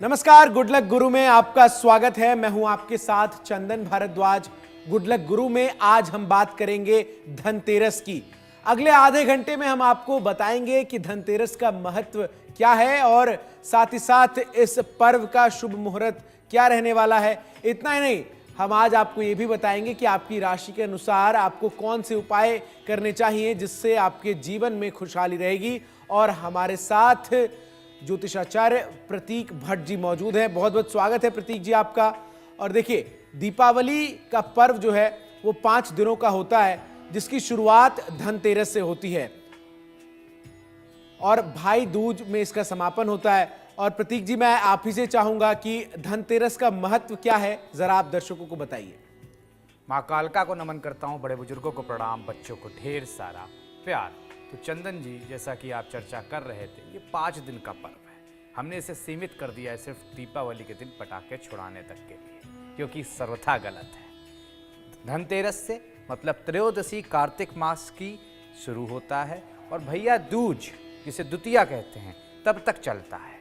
नमस्कार, good luck गुरु में आपका स्वागत है। मैं हूं आपके साथ चंदन भारद्वाज। गुड लक गुरु में आज हम बात करेंगे धनतेरस की। अगले आधे घंटे में हम आपको बताएंगे कि धनतेरस का महत्व क्या है और साथ ही साथ इस पर्व का शुभ मुहूर्त क्या रहने वाला है। इतना ही नहीं, हम आज आपको यह भी बताएंगे कि आपकी राशि के अनुसार आपको कौन से उपाय करने चाहिए जिससे आपके जीवन में खुशहाली रहेगी। और हमारे साथ ज्योतिषाचार्य प्रतीक भट्ट जी मौजूद हैं। बहुत बहुत स्वागत है प्रतीक जी आपका। और देखिए, दीपावली का पर्व जो है वो 5 दिनों का होता है, जिसकी शुरुआत धनतेरस से होती है और भाई दूज में इसका समापन होता है। और प्रतीक जी, मैं आप ही से चाहूंगा कि धनतेरस का महत्व क्या है, जरा आप दर्शकों को बताइए। माँ कालका को नमन करता हूँ, बड़े बुजुर्गों को प्रणाम, बच्चों को ढेर सारा प्यार। तो चंदन जी, जैसा कि आप चर्चा कर रहे थे, ये 5 दिन का पर्व है। हमने इसे सीमित कर दिया है सिर्फ दीपावली के दिन पटाखे छुड़ाने तक के लिए, क्योंकि सर्वथा गलत है। धनतेरस से मतलब त्रयोदशी कार्तिक मास की शुरू होता है और भैया दूज, जिसे द्वितीया कहते हैं, तब तक चलता है।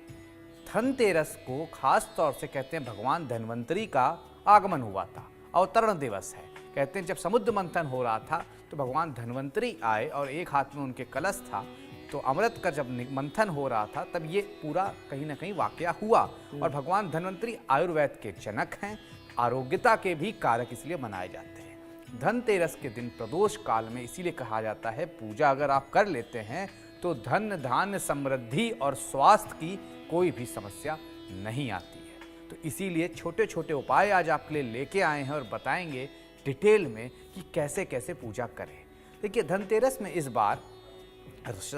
धनतेरस को खास तौर से कहते हैं भगवान धन्वंतरी का आगमन हुआ था, अवतरण दिवस है। कहते हैं जब समुद्र मंथन हो रहा था तो भगवान धन्वंतरी आए और एक हाथ में उनके कलश था, तो अमृत का जब मंथन हो रहा था तब ये पूरा कहीं ना कहीं वाकया हुआ। और भगवान धन्वंतरी आयुर्वेद के जनक हैं, आरोग्यता के भी कारक इसलिए मनाए जाते हैं। धनतेरस के दिन प्रदोष काल में इसीलिए कहा जाता है पूजा अगर आप कर लेते हैं तो धन धान्य समृद्धि और स्वास्थ्य की कोई भी समस्या नहीं आती है। तो इसीलिए छोटे छोटे उपाय आज आपके लिए लेके आए हैं और बताएंगे डिटेल में कि कैसे कैसे पूजा करें। देखिए, धनतेरस में इस बार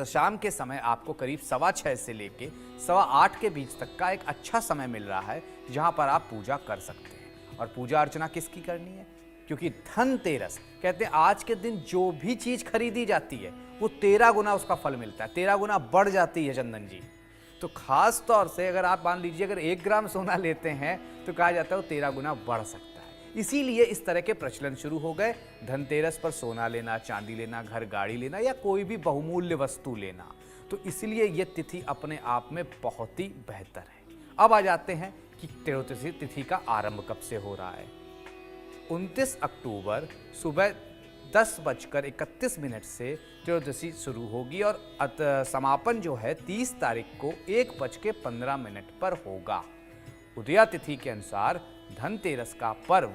शाम के समय आपको करीब 6:15 से लेके 8:15 के बीच तक का एक अच्छा समय मिल रहा है, जहां पर आप पूजा कर सकते हैं। और पूजा अर्चना किसकी करनी है? क्योंकि धनतेरस कहते हैं आज के दिन जो भी चीज खरीदी जाती है वो 13 गुना उसका फल मिलता है, 13 गुना बढ़ जाती है चंदन जी। तो खास तौर से अगर आप मान लीजिए अगर 1 ग्राम सोना लेते हैं तो कहा जाता है वो 13 गुना बढ़ सकता है। इसीलिए इस तरह के प्रचलन शुरू हो गए। धनतेरस पर सोना लेना, चांदी लेना, घर गाड़ी लेना या कोई भी बहुमूल्य वस्तु लेना, तो इसलिए ये तिथि अपने आप में बहुत ही बेहतर है। अब आ जाते हैं कि त्रयोदशी तिथि का आरंभ कब से हो रहा है। 29 अक्टूबर सुबह 10:31 से त्रयोदशी शुरू होगी और समापन जो है 30 तारीख को 1:15 पर होगा। उदया तिथि के अनुसार धनतेरस का पर्व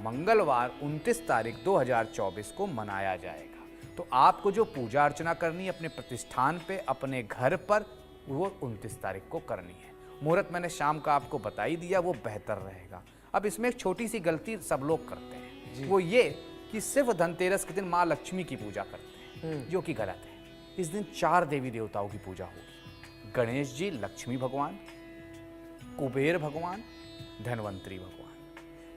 मंगलवार 29 तारीख 2024 को मनाया जाएगा। तो आपको जो पूजा अर्चना करनी है अपने प्रतिष्ठान पे, अपने घर पर, वो 29 तारीख को करनी है। मुहूर्त मैंने शाम का आपको बता ही दिया, वो बेहतर रहेगा। अब इसमें एक छोटी सी गलती सब लोग करते हैं, वो ये कि सिर्फ धनतेरस के दिन माँ लक्ष्मी की पूजा करते हैं, जो कि गलत है। इस दिन 4 देवी देवताओं की पूजा होगी। गणेश जी लक्ष्मी भगवान, कुबेर भगवान, धन्वंतरी भगवान।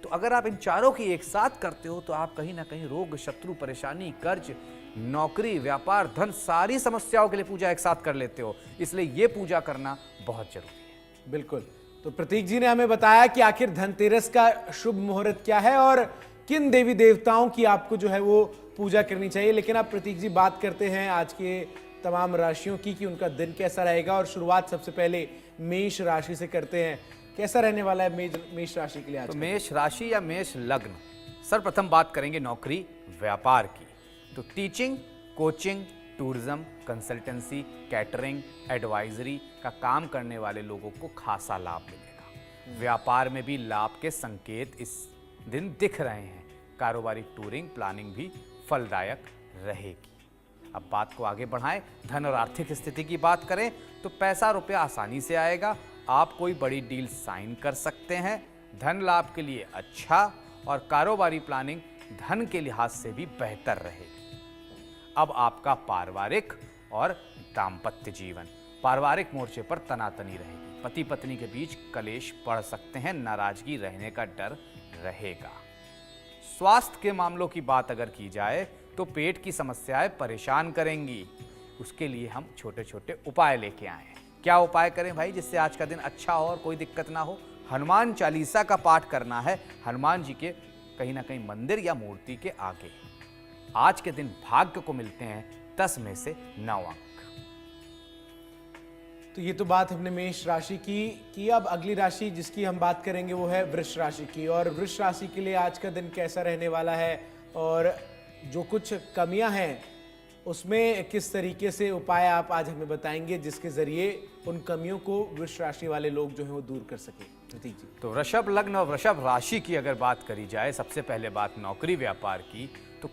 तो अगर आप इन चारों की एक साथ करते हो तो आप कहीं ना कहीं रोग, शत्रु, परेशानी, कर्ज, नौकरी, व्यापार, धन, सारी समस्याओं के लिए पूजा एक साथ कर लेते हो। इसलिए ये पूजा करना बहुत जरूरी है। बिल्कुल। तो प्रतीक जी ने हमें बताया कि आखिर धनतेरस का शुभ मुहूर्त क्या है और किन देवी देवताओं की आपको जो है वो पूजा करनी चाहिए। लेकिन आप प्रतीक जी बात करते हैं आज के तमाम राशियों की कि उनका दिन कैसा रहेगा। और शुरुआत सबसे पहले मेष राशि से करते हैं। कैसा रहने वाला है मेष राशि के लिए आज? तो मेष राशि या मेष लग्न, सर्वप्रथम बात करेंगे नौकरी व्यापार की। तो teaching, coaching, tourism, consultancy, catering, advisory का काम करने वाले लोगों को खासा लाभ मिलेगा। व्यापार में भी लाभ के संकेत इस दिन दिख रहे हैं। कारोबारी टूरिंग प्लानिंग भी फलदायक रहेगी। अब बात को आगे बढ़ाएं, धन और आर्थिक स्थिति की बात करें तो पैसा रुपया आसानी से आएगा। आप कोई बड़ी डील साइन कर सकते हैं। धन लाभ के लिए अच्छा और कारोबारी प्लानिंग धन के लिहाज से भी बेहतर रहेगी। अब आपका पारिवारिक और दाम्पत्य जीवन, पारिवारिक मोर्चे पर तनातनी रहेगी। पति पत्नी के बीच कलेश बढ़ सकते हैं, नाराजगी रहने का डर रहेगा। स्वास्थ्य के मामलों की बात अगर की जाए तो पेट की समस्याएं परेशान करेंगी। उसके लिए हम छोटे छोटे उपाय लेके आए हैं। क्या उपाय करें भाई जिससे आज का दिन अच्छा हो और कोई दिक्कत ना हो? हनुमान चालीसा का पाठ करना है हनुमान जी के कहीं ना कहीं मंदिर या मूर्ति के आगे। आज के दिन भाग्य को मिलते हैं 10 में से 9 अंक। तो ये तो बात हमने मेष राशि की। अब अगली राशि जिसकी हम बात करेंगे वो है वृष राशि की। और वृष राशि के लिए आज का दिन कैसा रहने वाला है और जो कुछ कमियां हैं उसमें किस तरीके से उपाय आप आज हमें बताएंगे जिसके जरिए उन कमियों को वृष राशि वाले लोग जो हैं वो दूर कर सके। प्रतीक जी। तो वृषभ लग्न और वृषभ राशि की अगर बात करी जाए, सबसे पहले बात नौकरी व्यापार की, तो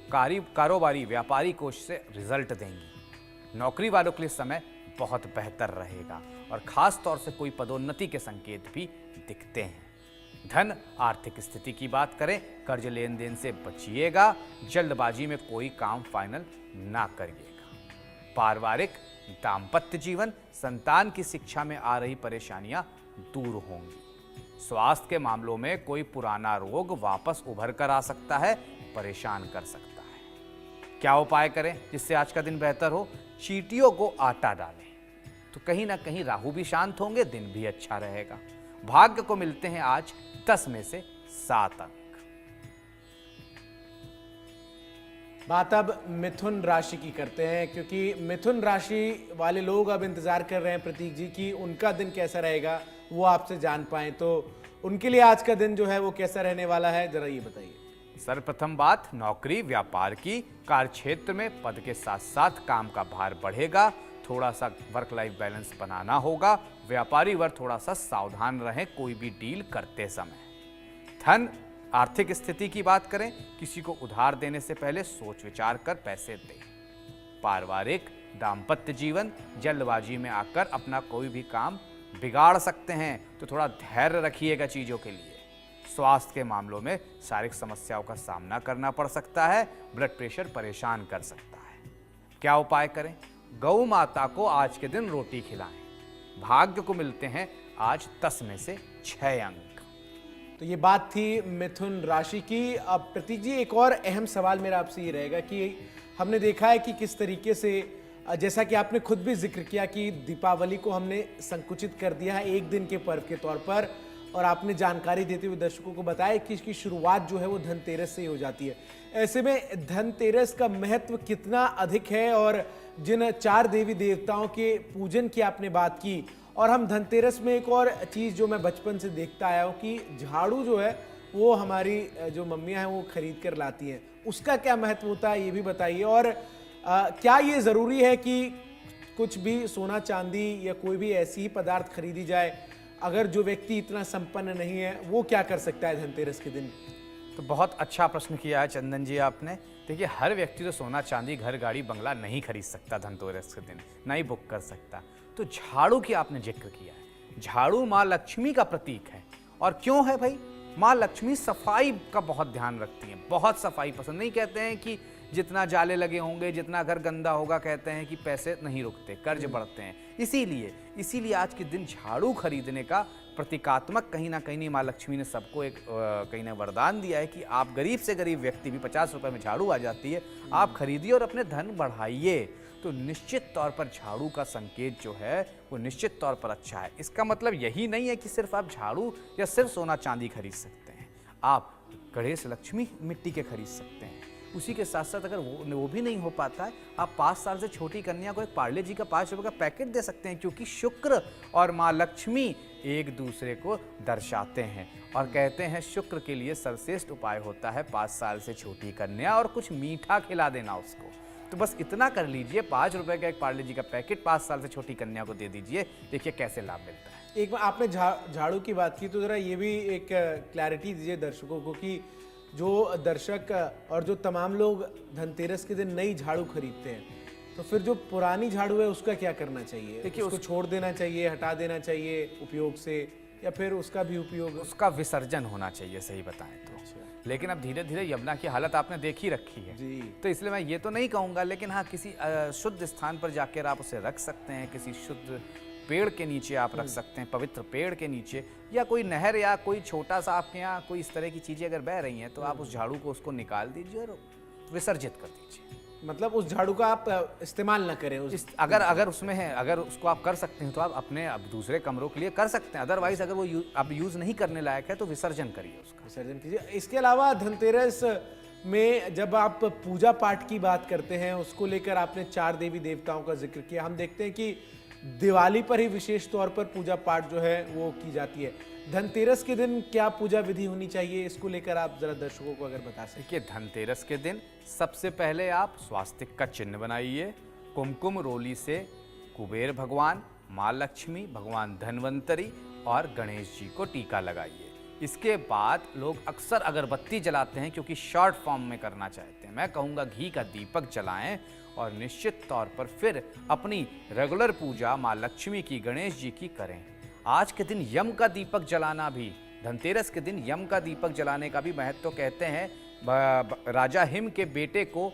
कारोबारी व्यापारी कोष से रिजल्ट देंगी। नौकरी वालों के लिए समय बहुत बेहतर रहेगा और खास तौर से कोई पदोन्नति के संकेत भी दिखते हैं। धन आर्थिक स्थिति की बात करें, कर्ज लेन देन से बचिएगा, जल्दबाजी में कोई काम फाइनल ना करिएगा। पारिवारिक दाम्पत्य जीवन, संतान की शिक्षा में आ रही परेशानियां दूर होंगी। स्वास्थ्य के मामलों में कोई पुराना रोग वापस उभर कर आ सकता है, परेशान कर सकता है। क्या उपाय करें जिससे आज का दिन बेहतर हो? चींटियों को आटा डालें तो कहीं ना कहीं राहु भी शांत होंगे, दिन भी अच्छा रहेगा। भाग्य को मिलते हैं आज 10 में से 7 अंक। बात अब मिथुन राशि की करते हैं, क्योंकि मिथुन राशि वाले लोग अब इंतजार कर रहे हैं प्रतीक जी कि उनका दिन कैसा रहेगा, वो आपसे जान पाए। तो उनके लिए आज का दिन जो है वो कैसा रहने वाला है, जरा ये बताइए। सर्वप्रथम बात नौकरी व्यापार की। कार्य क्षेत्र में पद के साथ साथ काम का भार बढ़ेगा, थोड़ा सा वर्क लाइफ बैलेंस बनाना होगा। व्यापारी वर्ग थोड़ा सा सावधान रहें कोई भी डील करते समय। धन आर्थिक स्थिति की बात करें, किसी को उधार देने से पहले सोच विचार कर पैसे दें। पारिवारिक दाम्पत्य जीवन, जल्दबाजी में आकर अपना कोई भी काम बिगाड़ सकते हैं, तो थोड़ा धैर्य रखिएगा चीजों के लिए। स्वास्थ्य के मामलों में शारीरिक समस्याओं का सामना करना पड़ सकता है, ब्लड प्रेशर परेशान कर सकता है। क्या उपाय करें? गौ माता को आज के दिन रोटी खिलाएं। भाग्य को मिलते हैं आज 10 में से 6 अंक। तो ये बात थी मिथुन राशि की। अब प्रतीक जी, एक और अहम सवाल मेरा आपसे ये रहेगा कि हमने देखा है कि किस तरीके से, जैसा कि आपने खुद भी जिक्र किया कि दीपावली को हमने संकुचित कर दिया है एक दिन के पर्व के तौर पर, और आपने जानकारी देते हुए दर्शकों को बताया कि इसकी शुरुआत जो है वो धनतेरस से ही हो जाती है। ऐसे में धनतेरस का महत्व कितना अधिक है, और जिन 4 देवी देवताओं के पूजन की आपने बात की, और हम धनतेरस में एक और चीज़ जो मैं बचपन से देखता आया हूँ कि झाड़ू जो है वो हमारी जो मम्मियाँ हैं वो खरीद कर लाती हैं, उसका क्या महत्व होता है ये भी बताइए। और क्या ये ज़रूरी है कि कुछ भी सोना चांदी या कोई भी ऐसी ही पदार्थ खरीदी जाए? अगर जो व्यक्ति इतना संपन्न नहीं है वो क्या कर सकता है धनतेरस के दिन? तो बहुत अच्छा प्रश्न किया है चंदन जी आपने। देखिए, हर व्यक्ति तो सोना चांदी घर गाड़ी बंगला नहीं खरीद सकता धनतेरस के दिन, ना ही बुक कर सकता। तो झाड़ू की आपने जिक्र किया है, झाड़ू माँ लक्ष्मी का प्रतीक है। और क्यों है भाई? माँ लक्ष्मी सफाई का बहुत ध्यान रखती हैं, बहुत सफाई पसंद। नहीं कहते हैं कि जितना जाले लगे होंगे, जितना घर गंदा होगा, कहते हैं कि पैसे नहीं रुकते, कर्ज बढ़ते हैं। इसीलिए आज के दिन झाड़ू खरीदने का प्रतीकात्मक कहीं ना कहीं माँ लक्ष्मी ने सबको एक कहीं ना वरदान दिया है कि आप गरीब से गरीब व्यक्ति भी 50 रुपए में झाड़ू आ जाती है, आप खरीदिए और अपने धन बढ़ाइए। तो निश्चित तौर पर झाड़ू का संकेत जो है वो निश्चित तौर पर अच्छा है। इसका मतलब यही नहीं है कि सिर्फ आप झाड़ू या सिर्फ सोना चांदी खरीद सकते हैं, आप गणेश लक्ष्मी मिट्टी के खरीद सकते हैं। उसी के साथ साथ अगर वो भी नहीं हो पाता है, आप 5 साल से छोटी कन्या को एक पार्ले जी का 5 रुपये का पैकेट दे सकते हैं, क्योंकि शुक्र और माँ लक्ष्मी एक दूसरे को दर्शाते हैं। और कहते हैं शुक्र के लिए सर्वश्रेष्ठ उपाय होता है 5 साल से छोटी कन्या और कुछ मीठा खिला देना उसको। तो बस इतना कर लीजिए, 5 रुपये का एक पार्ले जी का पैकेट 5 साल से छोटी कन्या को दे दीजिए, देखिए कैसे लाभ मिलता है। एक बार आपने झाड़ू की बात की, तो जरा ये भी एक क्लैरिटी दीजिए दर्शकों को कि जो दर्शक और जो तमाम लोग धनतेरस के दिन नई झाड़ू खरीदते हैं, तो फिर जो पुरानी झाड़ू है उसका क्या करना चाहिए? देखिए, उसको छोड़ देना चाहिए, हटा देना चाहिए उपयोग से, या फिर उसका भी उपयोग? उसका विसर्जन होना चाहिए, सही बताएं तो। लेकिन अब धीरे धीरे यमुना की हालत आपने देखी रखी है जी। तो इसलिए मैं ये तो नहीं कहूँगा, लेकिन हाँ, किसी शुद्ध स्थान पर जाकर आप उसे रख सकते हैं, किसी शुद्ध पेड़ के नीचे आप रख सकते हैं, पवित्र पेड़ के नीचे, या कोई नहर या कोई छोटा सा आपके यहाँ कोई इस तरह की चीज़ें अगर बह रही हैं तो आप उस झाड़ू को उसको निकाल दीजिए और विसर्जित कर दीजिए। मतलब उस झाड़ू का आप इस्तेमाल ना करें अगर उसमें है, अगर उसको आप कर सकते हैं तो आप अपने अब दूसरे कमरों के लिए कर सकते हैं। अदरवाइज अगर वो आप यूज़ नहीं करने लायक है तो विसर्जन करिए, उसका विसर्जन कीजिए। इसके अलावा धनतेरस में जब आप पूजा पाठ की बात करते हैं, उसको लेकर आपने 4 देवी देवताओं का जिक्र किया। हम देखते हैं कि दिवाली पर ही विशेष तौर पर पूजा पाठ जो है वो की जाती है। धनतेरस के दिन क्या पूजा विधि होनी चाहिए, इसको लेकर आप जरा दर्शकों को अगर बता सकें। देखिए, धनतेरस के दिन सबसे पहले आप स्वास्तिक का चिन्ह बनाइए, कुमकुम रोली से कुबेर भगवान, माँ लक्ष्मी, भगवान धन्वंतरी और गणेश जी को टीका लगाइए। इसके बाद लोग अक्सर अगरबत्ती जलाते हैं क्योंकि शॉर्ट फॉर्म में करना चाहते हैं। मैं कहूँगा घी का दीपक जलाएं और निश्चित तौर पर फिर अपनी रेगुलर पूजा माँ लक्ष्मी की, गणेश जी की करें। आज के दिन यम का दीपक जलाना भी, धनतेरस के दिन यम का दीपक जलाने का भी महत्व कहते हैं। राजा हिम के बेटे को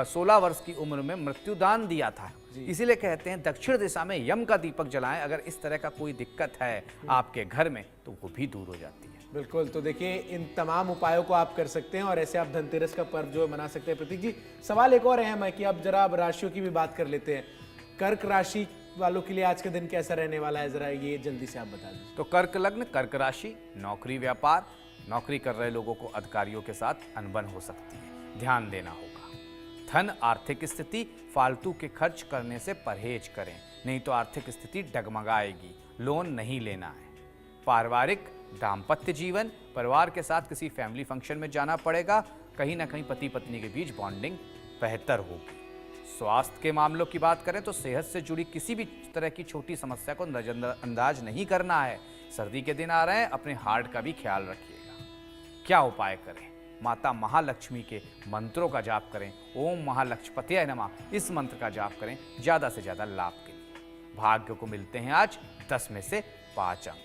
16 वर्ष की उम्र में मृत्युदान दिया था, इसीलिए कहते हैं दक्षिण दिशा में यम का दीपक जलाएं। अगर इस तरह का कोई दिक्कत है आपके घर में तो वो भी दूर हो जाती है। बिल्कुल, तो देखिए इन तमाम उपायों को आप कर सकते हैं और ऐसे आप धनतेरस का पर्व जो मना सकते हैं। प्रतीक जी, सवाल एक और अहम है कि अब जरा अब राशियों की भी बात कर लेते हैं। कर्क राशि वालों के लिए आज का दिन कैसा रहने वाला है, जरा ये जल्दी से आप बता दीजिए। तो कर्क लग्न, कर्क राशि, नौकरी व्यापार, नौकरी कर रहे लोगों को अधिकारियों के साथ अनबन हो सकती है, ध्यान देना होगा। धन आर्थिक स्थिति, फालतू के खर्च करने से परहेज करें, नहीं तो आर्थिक स्थिति डगमगाएगी। लोन नहीं लेना है। पारिवारिक दाम्पत्य जीवन, परिवार के साथ किसी फैमिली फंक्शन में जाना पड़ेगा, कहीं ना कहीं पति पत्नी के बीच बॉन्डिंग बेहतर होगी। स्वास्थ्य के मामलों की बात करें तो सेहत से जुड़ी किसी भी तरह की छोटी समस्या को नजरअंदाज नहीं करना है। सर्दी के दिन आ रहे हैं, अपने हार्ट का भी ख्याल रखिएगा। क्या उपाय करें? माता महालक्ष्मी के मंत्रों का जाप करें। ओम महालक्ष्मीपतये नमः, इस मंत्र का जाप करें ज्यादा से ज्यादा लाभ के लिए। भाग्य को मिलते हैं आज 10 में से 5 अंक।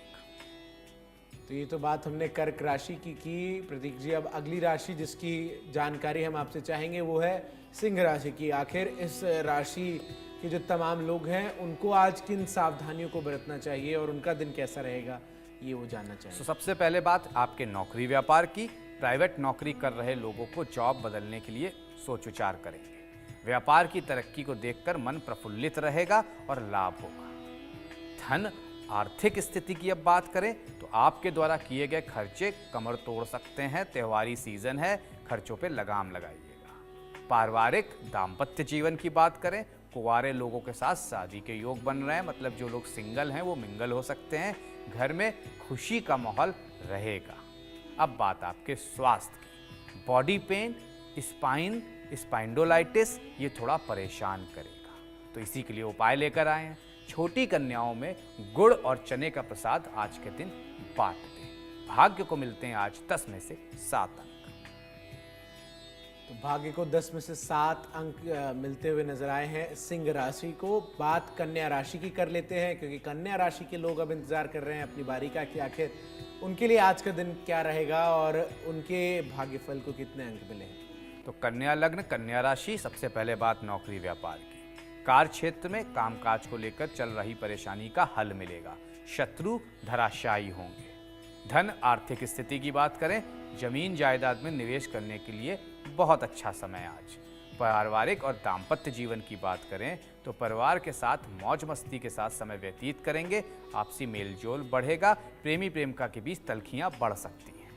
तो ये तो बात हमने कर्क राशि की। प्रतीक जी, अब अगली राशि जिसकी जानकारी हम आपसे चाहेंगे वो है सिंह राशि की। आखिर इस राशि के जो तमाम लोग हैं उनको आज किन सावधानियों को बरतना चाहिए और उनका दिन कैसा रहेगा, ये वो जानना चाहिए। तो सबसे पहले बात आपके नौकरी व्यापार की। प्राइवेट नौकरी कर रहे लोगों को जॉब बदलने के लिए सोच विचार करेंगे। व्यापार की तरक्की को देखकर मन प्रफुल्लित रहेगा और लाभ होगा। धन आर्थिक स्थिति की अब बात करें तो आपके द्वारा किए गए खर्चे कमर तोड़ सकते हैं। त्योहारी सीजन है, खर्चों पे लगाम लगाइएगा। पारिवारिक दाम्पत्य जीवन की बात करें, कुंवारे लोगों के साथ शादी के योग बन रहे हैं, मतलब जो लोग सिंगल हैं वो मिंगल हो सकते हैं। घर में खुशी का माहौल रहेगा। अब बात आपके स्वास्थ्य की। बॉडी पेन, स्पाइन, स्पाइंडोलाइटिस ये थोड़ा परेशान करेगा, तो इसी के लिए उपाय लेकर आए हैं। छोटी कन्याओं में गुड़ और चने का प्रसाद आज के दिन बांट दें। भाग्य को मिलते हैं आज 10 में से 7 अंक। तो भाग्य को 10 में से 7 अंक मिलते हुए नजर आए हैं सिंह राशि को। बात कन्या राशि की कर लेते हैं, क्योंकि कन्या राशि के लोग अब इंतजार कर रहे हैं अपनी बारी का कि आखिर उनके लिए आज का दिन क्या रहेगा और उनके भाग्यफल को कितने अंक मिले हैं। तो कन्या लग्न, कन्या राशि, सबसे पहले बात नौकरी व्यापार की। कार्य क्षेत्र में कामकाज को लेकर चल रही परेशानी का हल मिलेगा। शत्रु धराशायी होंगे। धन आर्थिक स्थिति की बात करें, जमीन जायदाद में निवेश करने के लिए बहुत अच्छा समय आज। पारिवारिक और दाम्पत्य जीवन की बात करें तो परिवार के साथ मौज मस्ती के साथ समय व्यतीत करेंगे। आपसी मेलजोल बढ़ेगा। प्रेमी प्रेमिका के बीच तल्खियां बढ़ सकती हैं।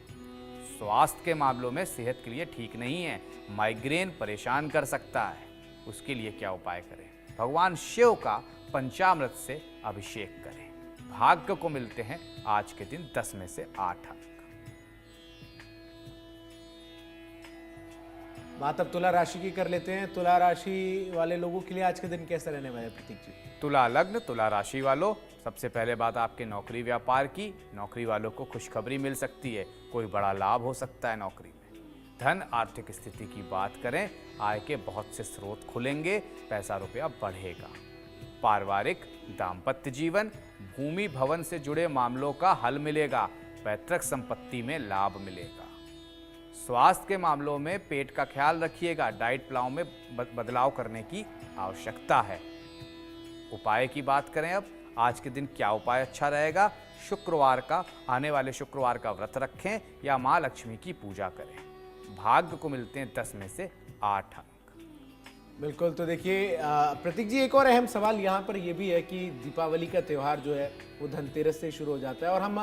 स्वास्थ्य के मामलों में सेहत के लिए ठीक नहीं है। माइग्रेन परेशान कर सकता है, उसके लिए क्या उपाय करें? भगवान शिव का पंचामृत से अभिषेक करें। भाग्य को मिलते हैं आज के दिन 10 में से 8 अंक। बात अब तुला राशि की कर लेते हैं। तुला राशि वाले लोगों के लिए आज का दिन कैसा रहने वाला है प्रतीक जी? तुला लग्न, तुला राशि वालों, सबसे पहले बात आपके नौकरी व्यापार की। नौकरी वालों को खुशखबरी मिल सकती है, कोई बड़ा लाभ हो सकता है नौकरी में। धन आर्थिक स्थिति की बात करें, आय के बहुत से स्रोत खुलेंगे, पैसा रुपया बढ़ेगा। पारिवारिक दाम्पत्य जीवन, भूमि भवन से जुड़े मामलों का हल मिलेगा। पैतृक संपत्ति में लाभ मिलेगा। स्वास्थ्य के मामलों में पेट का ख्याल रखिएगा। डाइट प्लान में बदलाव करने की आवश्यकता है। उपाय की बात करें अब, आज के दिन क्या उपाय अच्छा रहेगा? शुक्रवार का, आने वाले शुक्रवार का व्रत रखें या माँ लक्ष्मी की पूजा करें। भाग्य को मिलते हैं 10 में से 8 अंक। बिल्कुल, तो देखिए प्रतीक जी, एक और अहम सवाल यहाँ पर यह भी है कि दीपावली का त्यौहार जो है वो धनतेरस से शुरू हो जाता है और हम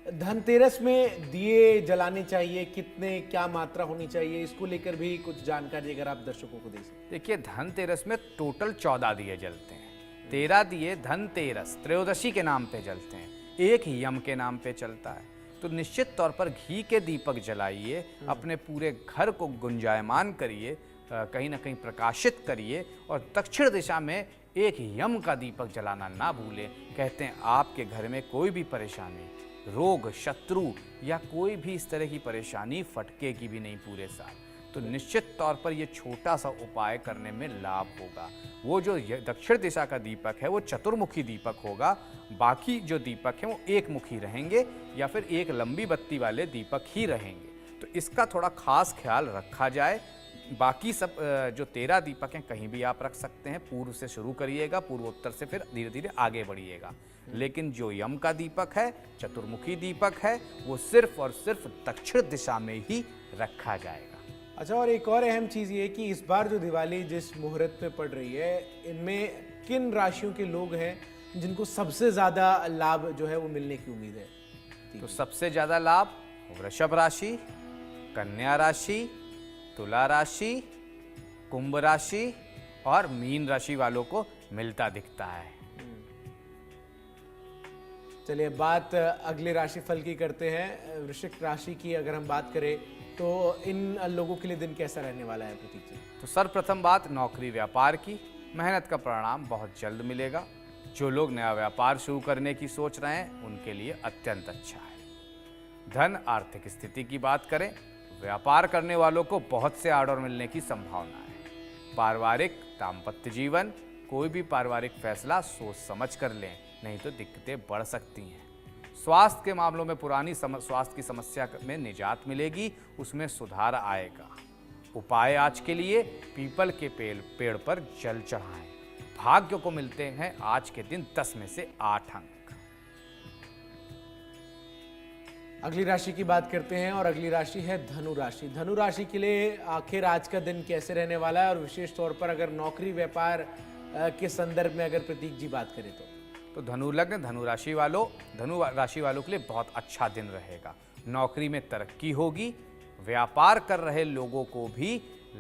धनतेरस में दिए जलाने चाहिए, कितने, क्या मात्रा होनी चाहिए, इसको लेकर भी कुछ जानकारी अगर आप दर्शकों को दे सकें। देखिए, धनतेरस में टोटल 14 दिए जलते हैं, 13 दिए धनतेरस त्रयोदशी के नाम पे जलते हैं, एक यम के नाम पे चलता है। तो निश्चित तौर पर घी के दीपक जलाइए, अपने पूरे घर को गुंजायमान करिए, कहीं ना कहीं प्रकाशित करिए, और दक्षिण दिशा में एक यम का दीपक जलाना ना भूलें। कहते हैं आपके घर में कोई भी परेशानी, रोग, शत्रु या कोई भी इस तरह की परेशानी फटकेगी भी नहीं पूरे साल। तो निश्चित तौर पर ये छोटा सा उपाय करने में लाभ होगा। वो जो दक्षिण दिशा का दीपक है वो चतुर्मुखी दीपक होगा, बाकी जो दीपक हैं वो एक मुखी रहेंगे या फिर एक लंबी बत्ती वाले दीपक ही रहेंगे। तो इसका थोड़ा खास ख्याल रखा जाए। बाकी सब जो 13 दीपक हैं कहीं भी आप रख सकते हैं, पूर्व से शुरू करिएगा, पूर्वोत्तर से फिर धीरे धीरे आगे बढ़िएगा। लेकिन जो यम का दीपक है, चतुर्मुखी दीपक है, वो सिर्फ और सिर्फ दक्षिण दिशा में ही रखा जाएगा। अच्छा, और एक और अहम चीज़ ये कि इस बार जो दिवाली जिस मुहूर्त पे पड़ रही है, इनमें किन राशियों के लोग हैं जिनको सबसे ज़्यादा लाभ जो है वो मिलने की उम्मीद है? तो सबसे ज़्यादा लाभ वृषभ राशि, कन्या राशि, तुला राशि, कुंभ राशि और मीन राशि वालों को मिलता दिखता है। चलिए बात अगले राशिफल की करते हैं। वृश्चिक राशि की अगर हम बात करें तो इन लोगों के लिए दिन कैसा रहने वाला है प्रतीक जी? तो सर्वप्रथम बात नौकरी व्यापार की, मेहनत का परिणाम बहुत जल्द मिलेगा। जो लोग नया व्यापार शुरू करने की सोच रहे हैं उनके लिए अत्यंत अच्छा है। धन आर्थिक स्थिति की बात करें, व्यापार करने वालों को बहुत से ऑर्डर मिलने की संभावना है। पारिवारिक दाम्पत्य जीवन, कोई भी पारिवारिक फैसला सोच समझ कर लें, नहीं तो दिक्कतें बढ़ सकती हैं। स्वास्थ्य के मामलों में पुरानी स्वास्थ्य की समस्या में निजात मिलेगी, उसमें सुधार आएगा। उपाय आज के लिए पीपल के पेड़ पर जल चढ़ाएं। भाग्य को मिलते हैं आज के दिन 10 में से 8 अंक। अगली राशि की बात करते हैं और अगली राशि है धनु राशि। धनु राशि के लिए आखिर आज का दिन कैसे रहने वाला है, और विशेष तौर पर अगर नौकरी व्यापार के संदर्भ में अगर प्रतीक जी बात करें तो धनु लग्न धनु राशि वालों के लिए बहुत अच्छा दिन रहेगा। नौकरी में तरक्की होगी, व्यापार कर रहे लोगों को भी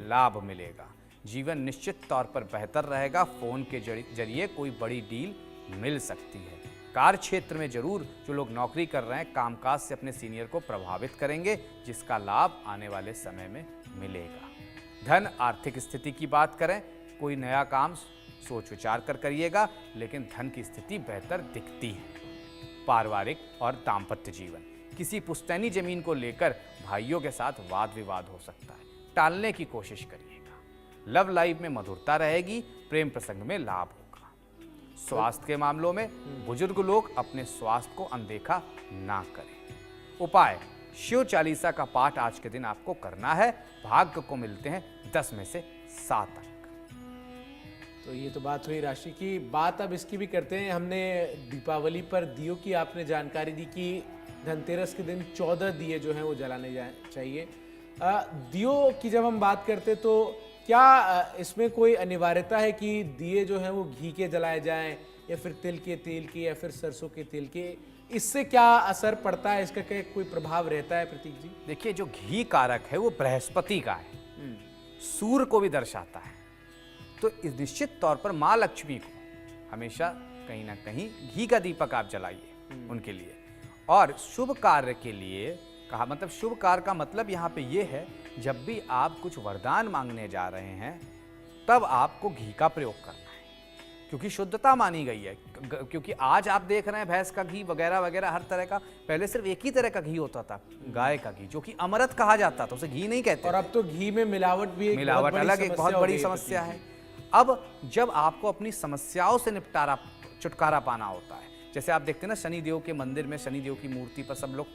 लाभ मिलेगा। जीवन निश्चित तौर पर बेहतर रहेगा। फोन के जरिए कोई बड़ी डील मिल सकती है। कार्य क्षेत्र में जरूर जो लोग नौकरी कर रहे हैं कामकाज से अपने सीनियर को प्रभावित करेंगे, जिसका लाभ आने वाले समय में मिलेगा। धन आर्थिक स्थिति की बात करें, कोई नया काम सोच विचार कर करिएगा, लेकिन धन की स्थिति बेहतर दिखती है। पारिवारिक और दाम्पत्य जीवन, किसी पुश्तैनी जमीन को लेकर भाइयों के साथ वाद विवाद हो सकता है, टालने की कोशिश करिएगा। लव लाइफ में मधुरता रहेगी, प्रेम प्रसंग में लाभ होगा। स्वास्थ्य के मामलों में बुजुर्ग लोग अपने स्वास्थ्य को अनदेखा ना करें। उपाय शिव चालीसा का पाठ आज के दिन आपको करना है। भाग्य को मिलते हैं 10 में से 7 अंक। तो ये तो बात हुई राशि की। बात अब इसकी भी करते हैं। हमने दीपावली पर दियों की आपने जानकारी दी कि धनतेरस के दिन 14 दिए जो हैं वो जलाने चाहिए। दियों की जब हम बात करते तो क्या इसमें कोई अनिवार्यता है कि दिए जो हैं वो घी के जलाए जाएं या फिर तिल के तेल के या फिर सरसों के तेल के? इससे क्या असर पड़ता है, इसका क्या कोई प्रभाव रहता है प्रतीक जी? देखिए, जो घी कारक है वो बृहस्पति का है, सूर्य को भी दर्शाता है। तो निश्चित तौर पर माँ लक्ष्मी को हमेशा कहीं ना कहीं घी का दीपक आप जलाइए उनके लिए। और शुभ कार्य के लिए कहा, मतलब शुभ कार्य का मतलब यहाँ पे ये है, जब भी आप कुछ वरदान मांगने जा रहे हैं तब आपको घी का प्रयोग करना है, क्योंकि शुद्धता मानी गई है। क्योंकि आज आप देख रहे हैं भैंस का घी वगैरह वगैरह हर तरह का, पहले सिर्फ एक ही तरह का घी होता था, गाय का घी, जो कि अमृत कहा जाता था, उसे घी नहीं कहते। और अब तो घी में मिलावट भी एक बहुत बड़ी समस्या है। अब जब आपको अपनी समस्याओं से छुटकारा पाना होता है, जैसे आप देखते हैं ना शनि देव के मंदिर में शनि देव की मूर्ति पर सब लोग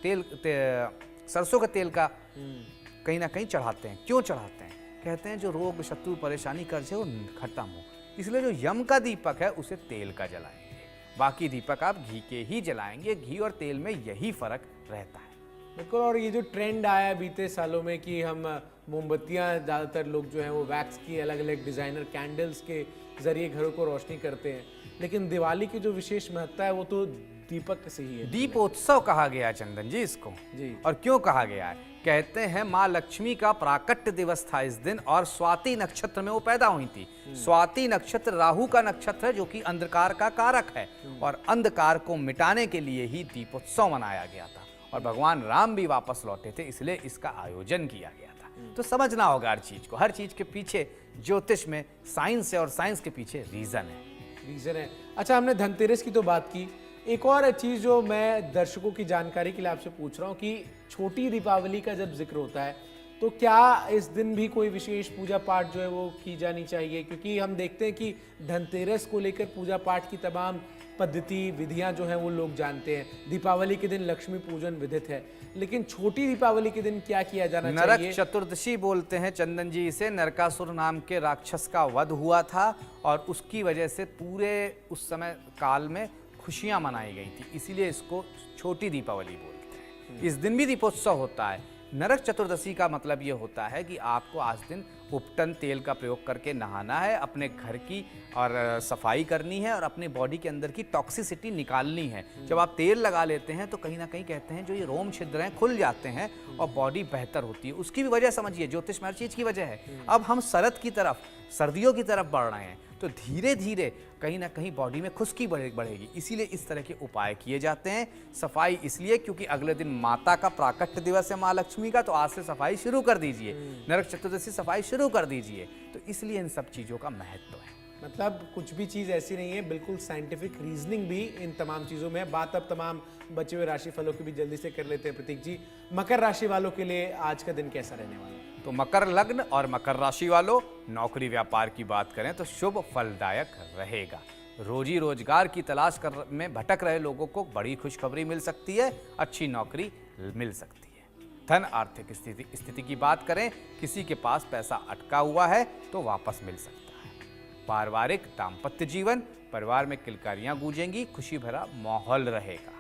सरसों का तेल का कहीं ना कहीं चढ़ाते हैं। क्यों चढ़ाते हैं? कहते हैं जो रोग शत्रु परेशानी कर्ज है वो खत्म हो। इसलिए जो यम का दीपक है उसे तेल का जलाएंगे, बाकी दीपक आप घी के ही जलाएंगे। घी और तेल में यही फर्क रहता है। बिल्कुल। और ये जो ट्रेंड आया बीते सालों में कि हम मोमबत्तियां, ज़्यादातर लोग जो हैं वो वैक्स की अलग अलग डिज़ाइनर कैंडल्स के ज़रिए घरों को रोशनी करते हैं, लेकिन दिवाली की जो विशेष महत्ता है वो तो दीपक से ही है। दीपोत्सव कहा गया है चंदन जी इसको जी। और क्यों कहा गया है? कहते हैं माँ लक्ष्मी का प्राकट्य दिवस था इस दिन और स्वाति नक्षत्र में वो पैदा हुई थी। स्वाति नक्षत्र राहु का नक्षत्र है जो कि अंधकार का कारक है और अंधकार को मिटाने के लिए ही दीपोत्सव मनाया गया था और भगवान राम भी वापस लौटे थे, इसलिए इसका आयोजन किया गया था। तो समझना होगा हर चीज को, हर चीज के पीछे ज्योतिष में साइंस है और साइंस के पीछे रीजन है। अच्छा, हमने धनतेरस की तो बात की, एक और चीज जो मैं दर्शकों की जानकारी के लिए आपसे पूछ रहा हूँ कि छोटी दीपावली का जब जिक्र होता है तो क्या इस दिन भी कोई विशेष पूजा पाठ जो है वो की जानी चाहिए? क्योंकि हम देखते हैं कि धनतेरस को लेकर पूजा पाठ की तमाम पद्धति विधियां जो हैं वो लोग जानते हैं। दीपावली के दिन लक्ष्मी पूजन विधित है, लेकिन छोटी दीपावली के दिन क्या किया जाना चाहिए? नरक चतुर्दशी बोलते हैं चंदन जी इसे। नरकासुर नाम के राक्षस का वध हुआ था और उसकी वजह से पूरे उस समय काल में खुशियां मनाई गई थी, इसीलिए इसको छोटी दीपावली बोलते हैं। इस दिन भी दीपोत्सव होता है। नरक चतुर्दशी का मतलब ये होता है कि आपको आज दिन उपटन तेल का प्रयोग करके नहाना है, अपने घर की और सफाई करनी है और अपनी बॉडी के अंदर की टॉक्सिसिटी निकालनी है। जब आप तेल लगा लेते हैं तो कहीं ना कहीं कहते हैं जो ये रोम छिद्र हैं खुल जाते हैं और बॉडी बेहतर होती है। उसकी भी वजह समझिए, ज्योतिष में हर चीज़ की वजह है। अब हम शरद की तरफ, सर्दियों की तरफ बढ़ रहे हैं तो धीरे धीरे कहीं ना कहीं बॉडी में खुश्की बढ़ेगी, इसीलिए इस तरह के उपाय किए जाते हैं। सफाई इसलिए क्योंकि अगले दिन माता का प्राकट्य दिवस है माँ लक्ष्मी का, तो आज से सफाई शुरू कर दीजिए। नरक चतुर्दशी सफाई शुरू कर दीजिए। तो इसलिए इन सब चीज़ों का महत्व है। मतलब कुछ भी चीज़ ऐसी नहीं है, बिल्कुल साइंटिफिक रीजनिंग भी इन तमाम चीज़ों में है। बात अब तमाम बचे हुए राशि फलों की भी जल्दी से कर लेते हैं प्रतीक जी। मकर राशि वालों के लिए आज का दिन कैसा रहने वाला है? तो मकर लग्न और मकर राशि वालों, नौकरी व्यापार की बात करें तो शुभ फलदायक रहेगा। रोजी रोजगार की तलाश में भटक रहे लोगों को बड़ी खुशखबरी मिल सकती है, अच्छी नौकरी मिल सकती है। धन आर्थिक स्थिति की बात करें, किसी के पास पैसा अटका हुआ है तो वापस मिल सकता है। पारिवारिक दाम्पत्य जीवन, परिवार में किलकारियां गूंजेंगी, खुशी भरा माहौल रहेगा।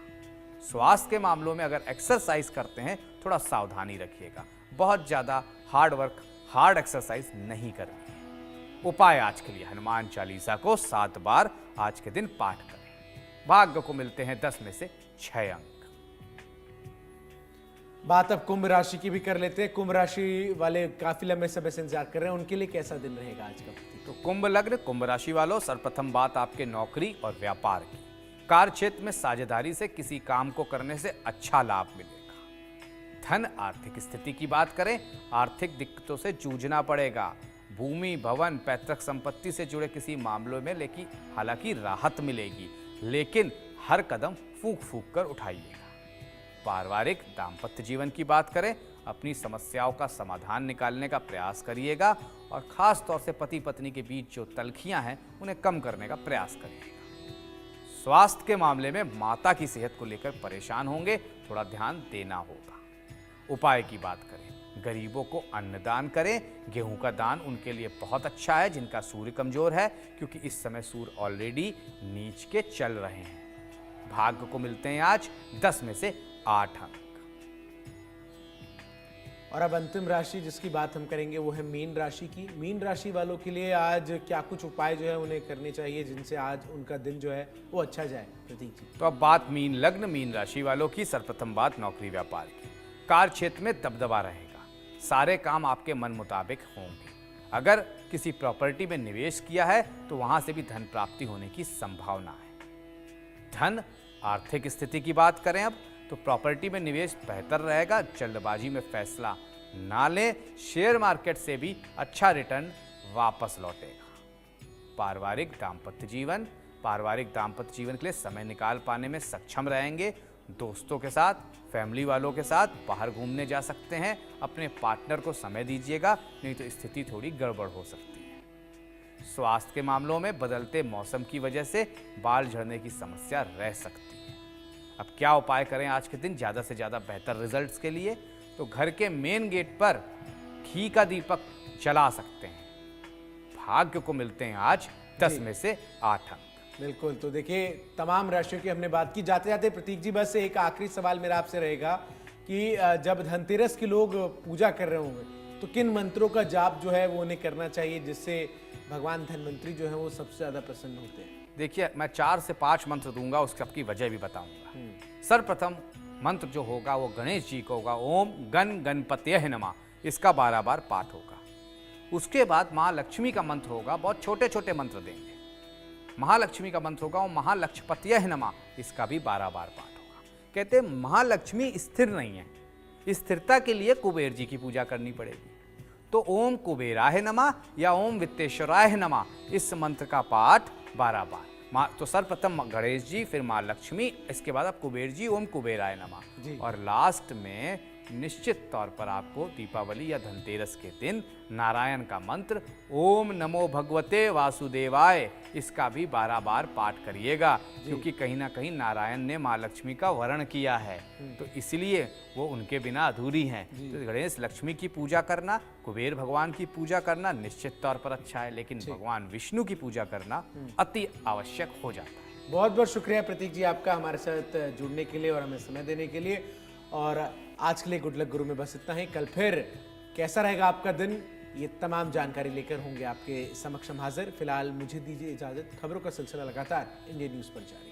स्वास्थ्य के मामलों में अगर एक्सरसाइज करते हैं थोड़ा सावधानी रखिएगा, बहुत ज़्यादा हार्ड एक्सरसाइज नहीं करनी है। उपाय आज के लिए हनुमान चालीसा को 7 बार आज के दिन पाठ करें। भाग्य को मिलते हैं 10 में से 6 अंक। बात अब कुंभ राशि की भी कर लेते हैं। कुंभ राशि वाले काफी लंबे समय से इंतजार कर रहे हैं, उनके लिए कैसा दिन रहेगा आज का? तो कुंभ लग्न कुंभ राशि वालों, सर्वप्रथम बात आपके नौकरी और व्यापार की। कार्य क्षेत्र में साझेदारी से किसी काम को करने से अच्छा लाभ मिलेगा। धन आर्थिक स्थिति की बात करें, आर्थिक दिक्कतों से जूझना पड़ेगा। भूमि भवन पैतृक संपत्ति से जुड़े किसी मामलों में लेकिन हालांकि राहत मिलेगी, लेकिन हर कदम फूंक कर उठाइएगा। पारिवारिक दाम्पत्य जीवन की बात करें, अपनी समस्याओं का समाधान निकालने का प्रयास करिएगा और खास तौर से पति पत्नी के बीच जो तलखियां हैं उन्हें कम करने का प्रयास करिएगा। स्वास्थ्य के मामले में माता की सेहत को लेकर परेशान होंगे, थोड़ा ध्यान देना होगा। उपाय की बात करें, गरीबों को अन्नदान करें। गेहूं का दान उनके लिए बहुत अच्छा है जिनका सूर्य कमजोर है, क्योंकि इस समय सूर्य ऑलरेडी नीच के चल रहे हैं। भाग्य को मिलते हैं आज 10 में से 8 अंक। और अब अंतिम राशि जिसकी बात हम करेंगे वो है मीन राशि की। मीन राशि वालों के लिए आज क्या कुछ उपाय जो है उन्हें करने चाहिए जिनसे आज उनका दिन जो है वो अच्छा जाए प्रतीक जी? तो अब बात मीन लग्न मीन राशि वालों की। सर्वप्रथम बात नौकरी व्यापार की। कार्य क्षेत्र में दबदबा रहेगा, सारे काम आपके मन मुताबिक होंगे। अगर किसी प्रॉपर्टी में निवेश किया है तो वहां से भी धन प्राप्ति होने की संभावना है। धन आर्थिक स्थिति की बात करें अब तो प्रॉपर्टी में निवेश बेहतर रहेगा, जल्दबाजी में फैसला ना लें। शेयर मार्केट से भी अच्छा रिटर्न वापस लौटेगा। पारिवारिक दाम्पत्य जीवन के लिए समय निकाल पाने में सक्षम रहेंगे। दोस्तों के साथ, फैमिली वालों के साथ बाहर घूमने जा सकते हैं। अपने पार्टनर को समय दीजिएगा, नहीं तो स्थिति थोड़ी गड़बड़ हो सकती है। स्वास्थ्य के मामलों में बदलते मौसम की वजह से बाल झड़ने की समस्या रह सकती है। अब क्या उपाय करें आज के दिन ज़्यादा से ज़्यादा बेहतर रिजल्ट्स के लिए? तो घर के मेन गेट पर घी का दीपक जला सकते हैं। भाग्य को मिलते हैं आज 10 में से 8 अंक। बिल्कुल, तो देखिए तमाम राशियों की हमने बात की। जाते जाते प्रतीक जी बस एक आखिरी सवाल मेरा आपसे रहेगा कि जब धनतेरस के लोग पूजा कर रहे होंगे तो किन मंत्रों का जाप जो है वो उन्हें करना चाहिए जिससे भगवान धनवंतरी जो है वो सबसे ज्यादा प्रसन्न होते हैं? देखिए, मैं 4 से 5 मंत्र दूंगा, उसकी सबकी वजह भी बताऊंगा। सर्वप्रथम मंत्र जो होगा वो गणेश जी का होगा, ओम गण गणपतये नमः, इसका 12 बार पाठ होगा। उसके बाद माँ लक्ष्मी का मंत्र होगा, बहुत छोटे छोटे मंत्र देंगे। महालक्ष्मी का मंत्र होगा, ओम महालक्ष्मीपतये नमः, इसका भी 12 बार पाठ होगा। कहते हैं महालक्ष्मी स्थिर नहीं है, स्थिरता के लिए कुबेर जी की पूजा करनी पड़ेगी। तो ओम कुबेराय नमः या ओम वित्तेश्वराय नमः, इस मंत्र का पाठ 12 बार। तो सर्वप्रथम गणेश जी, फिर माँ लक्ष्मी, इसके बाद आप कुबेर जी, ओम कुबेराय नमः, और लास्ट में निश्चित तौर पर आपको दीपावली या धनतेरस के दिन नारायण का मंत्र ओम नमो भगवते वासुदेवाय, इसका भी 12 बार पाठ करिएगा, क्योंकि कहीं ना कहीं नारायण ने माँ लक्ष्मी का वर्ण किया है, तो इसलिए वो उनके बिना अधूरी हैं। तो गणेश लक्ष्मी की पूजा करना, कुबेर भगवान की पूजा करना निश्चित तौर पर अच्छा है, लेकिन भगवान विष्णु की पूजा करना अति आवश्यक हो जाता है। बहुत बहुत शुक्रिया प्रतीक जी आपका हमारे साथ जुड़ने के लिए और हमें समय देने के लिए। और आज के लिए गुड लक गुरु में बस इतना ही। कल फिर कैसा रहेगा आपका दिन, ये तमाम जानकारी लेकर होंगे आपके समक्ष हम हाजिर। फिलहाल मुझे दीजिए इजाजत। खबरों का सिलसिला लगातार इंडिया न्यूज पर जारी।